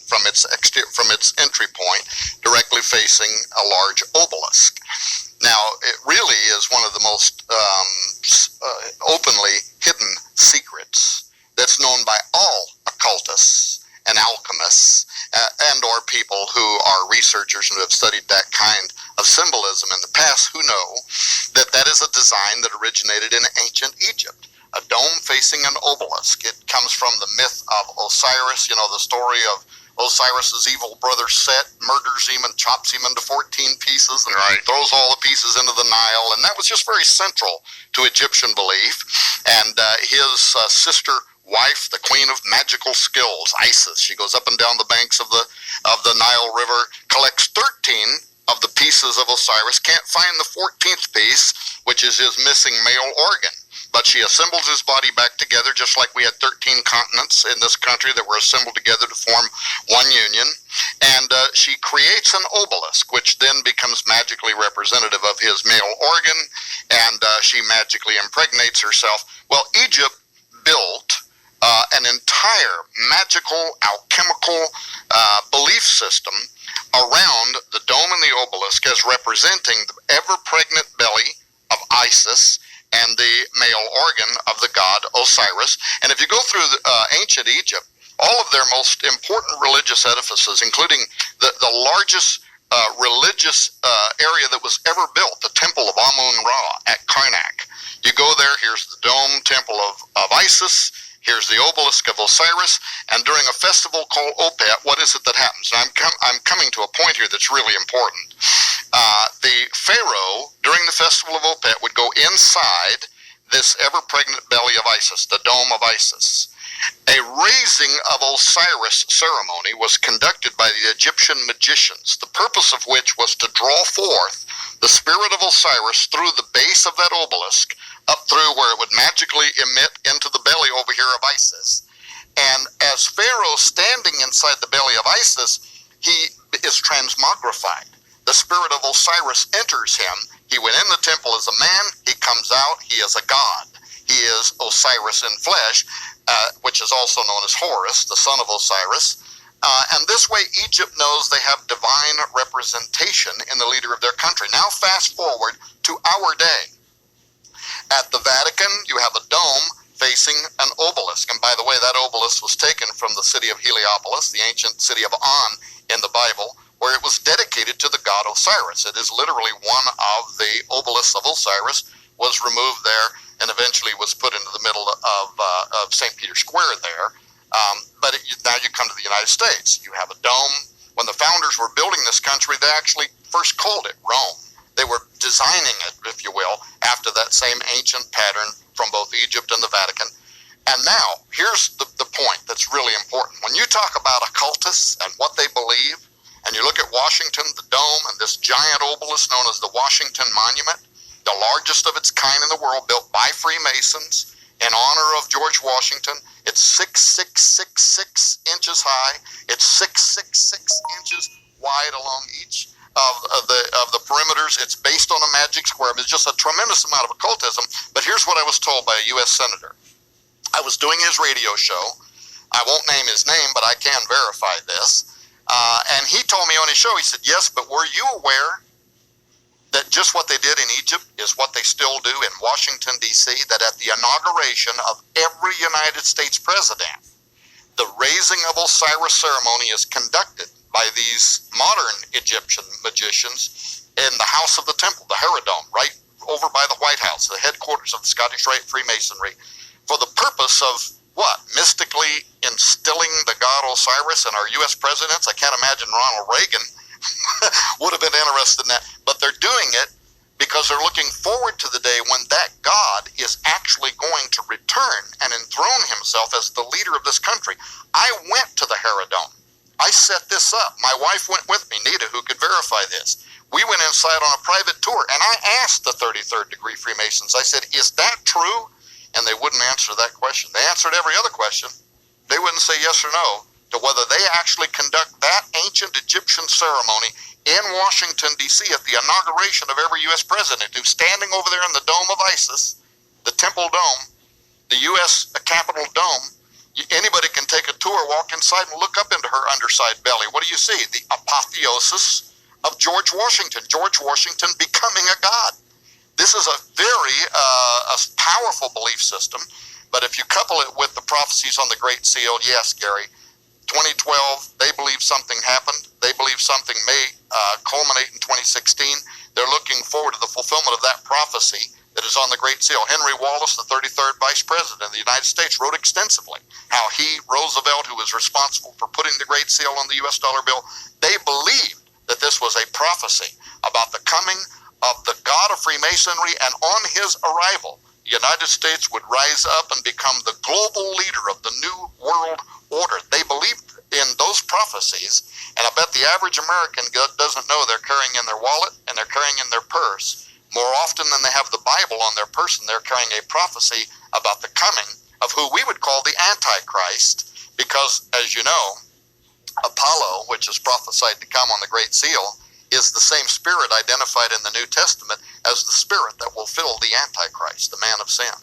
from its entry point, directly facing a large obelisk. Now, it really is one of the most openly hidden secrets that's known by all occultists and alchemists and or people who are researchers and who have studied that kind of symbolism in the past, who know that that is a design that originated in ancient Egypt. A dome facing an obelisk. It comes from the myth of Osiris, the story of Osiris's evil brother Set murders him and chops him into 14 pieces and throws all the pieces into the Nile, and that was just very central to Egyptian belief. And his sister wife, the queen of magical skills, Isis, she goes up and down the banks of the Nile River, collects 13 of the pieces of Osiris, can't find the 14th piece, which is his missing male organ. But she assembles his body back together, just like we had 13 continents in this country that were assembled together to form one union. And she creates an obelisk, which then becomes magically representative of his male organ, and she magically impregnates herself. Well, Egypt built an entire magical, alchemical belief system around the dome and the obelisk as representing the ever-pregnant belly of Isis and the male organ of the god Osiris. And if you go through ancient Egypt, all of their most important religious edifices, including the largest religious area that was ever built, the temple of Amun-Ra at Karnak. You go there, here's the dome temple of Isis, here's the obelisk of Osiris, and during a festival called Opet, what is it that happens? And I'm coming to a point here that's really important. The pharaoh, during the festival of Opet, would go inside this ever-pregnant belly of Isis, the dome of Isis. A raising of Osiris ceremony was conducted by the Egyptian magicians, the purpose of which was to draw forth the spirit of Osiris through the base of that obelisk, up through where it would magically emit into the belly over here of Isis. And as Pharaoh standing inside the belly of Isis, he is transmogrified. The spirit of Osiris enters him. He went in the temple as a man. He comes out. He is a god. He is Osiris in flesh, which is also known as Horus, the son of Osiris. And this way, Egypt knows they have divine representation in the leader of their country. Now, fast forward to our day. At the Vatican, you have a dome facing an obelisk. And by the way, that obelisk was taken from the city of Heliopolis, the ancient city of On in the Bible, where it was dedicated to the god Osiris. It is literally one of the obelisks of Osiris, was removed there, and eventually was put into the middle of St. Peter's Square there. But now you come to the United States. You have a dome. When the founders were building this country, they actually first called it Rome. They were designing it, if you will, after that same ancient pattern from both Egypt and the Vatican. And now, here's the point that's really important. When you talk about occultists and what they believe, and you look at Washington, the dome, and this giant obelisk known as the Washington Monument, the largest of its kind in the world, built by Freemasons in honor of George Washington. It's 6,666 inches high. It's 666 inches wide along each of the perimeters. It's based on a magic square. It's just a tremendous amount of occultism. But here's what I was told by a U.S. senator. I was doing his radio show. I won't name his name, but I can verify this. And he told me on his show, he said, yes, but were you aware that just what they did in Egypt is what they still do in Washington, D.C., that at the inauguration of every United States president, the raising of Osiris ceremony is conducted by these modern Egyptian magicians in the House of the Temple, the Herodome, right over by the White House, the headquarters of the Scottish Rite Freemasonry, for the purpose of what? Mystically instilling the god Osiris in our U.S. presidents? I can't imagine Ronald Reagan would have been interested in that. But they're doing it because they're looking forward to the day when that god is actually going to return and enthrone himself as the leader of this country. I went to the Herodome. I set this up. My wife went with me, Nita, who could verify this. We went inside on a private tour, and I asked the 33rd degree Freemasons, I said, is that true? And they wouldn't answer that question. They answered every other question. They wouldn't say yes or no to whether they actually conduct that ancient Egyptian ceremony in Washington, D.C. at the inauguration of every U.S. president who's standing over there in the dome of Isis, the Temple Dome, the U.S. Capitol Dome. Anybody can take a tour, walk inside, and look up into her underside belly. What do you see? The apotheosis of George Washington. George Washington becoming a god. This is a very a powerful belief system. But if you couple it with the prophecies on the Great Seal, yes, Gary, 2012, they believe something happened. They believe something may culminate in 2016. They're looking forward to the fulfillment of that prophecy that is on the Great Seal. Henry Wallace, the 33rd Vice President of the United States, wrote extensively how he, Roosevelt, who was responsible for putting the Great Seal on the U.S. dollar bill, they believed that this was a prophecy about the coming of the God of Freemasonry, and on his arrival, the United States would rise up and become the global leader of the New World Order. They believed in those prophecies, and I bet the average American doesn't know they're carrying in their wallet and they're carrying in their purse. More often than they have the Bible on their person, they're carrying a prophecy about the coming of who we would call the Antichrist, because, as you know, Apollo, which is prophesied to come on the Great Seal, is the same spirit identified in the New Testament as the spirit that will fill the Antichrist, the man of sin.